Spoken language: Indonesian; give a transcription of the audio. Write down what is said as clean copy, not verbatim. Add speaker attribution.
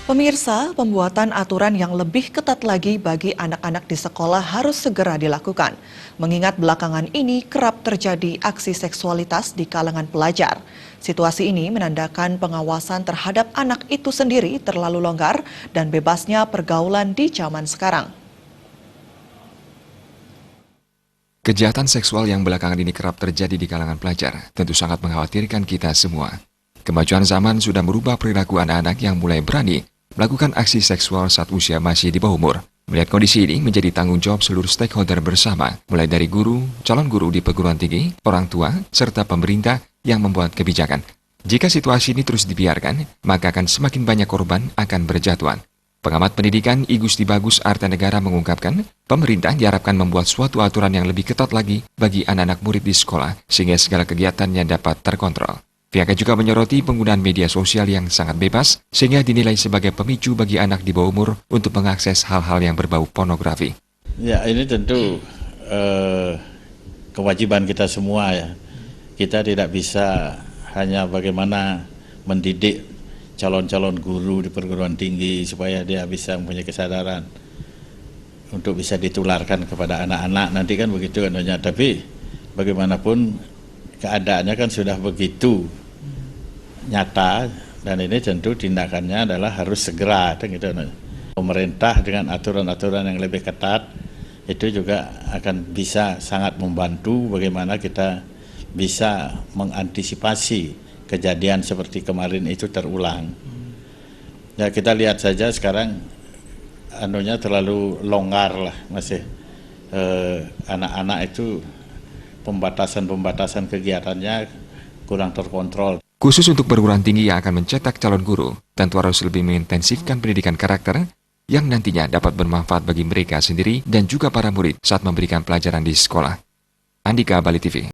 Speaker 1: Pemirsa, pembuatan aturan yang lebih ketat lagi bagi anak-anak di sekolah harus segera dilakukan. Mengingat belakangan ini kerap terjadi aksi seksualitas di kalangan pelajar. Situasi ini menandakan pengawasan terhadap anak itu sendiri terlalu longgar dan bebasnya pergaulan di zaman sekarang.
Speaker 2: Kejahatan seksual yang belakangan ini kerap terjadi di kalangan pelajar tentu sangat mengkhawatirkan kita semua. Kemajuan zaman sudah merubah perilaku anak-anak yang mulai berani melakukan aksi seksual saat usia masih di bawah umur. Melihat kondisi ini menjadi tanggung jawab seluruh stakeholder bersama, mulai dari guru, calon guru di perguruan tinggi, orang tua, serta pemerintah yang membuat kebijakan. Jika situasi ini terus dibiarkan, maka akan semakin banyak korban akan berjatuhan. Pengamat pendidikan I Gusti Bagus Artanegara mengungkapkan, pemerintah diharapkan membuat suatu aturan yang lebih ketat lagi bagi anak-anak murid di sekolah, sehingga segala kegiatannya dapat terkontrol. Pihaknya juga menyoroti penggunaan media sosial yang sangat bebas, sehingga dinilai sebagai pemicu bagi anak di bawah umur untuk mengakses hal-hal yang berbau pornografi.
Speaker 3: Ya, ini tentu kewajiban kita semua ya. Kita tidak bisa hanya bagaimana mendidik calon-calon guru di perguruan tinggi supaya dia bisa mempunyai kesadaran untuk bisa ditularkan kepada anak-anak nanti kan begitu katanya. Tapi bagaimanapun keadaannya kan sudah begitu nyata dan ini tentu tindakannya adalah harus segera gitu. Pemerintah dengan aturan-aturan yang lebih ketat itu juga akan bisa sangat membantu bagaimana kita bisa mengantisipasi kejadian seperti kemarin itu terulang. Ya kita lihat saja sekarang anunya terlalu longgar lah masih anak-anak itu pembatasan kegiatannya kurang terkontrol.
Speaker 2: Khusus untuk perguruan tinggi yang akan mencetak calon guru, tentu harus lebih mengintensifkan pendidikan karakter yang nantinya dapat bermanfaat bagi mereka sendiri dan juga para murid saat memberikan pelajaran di sekolah. Andika, Bali TV.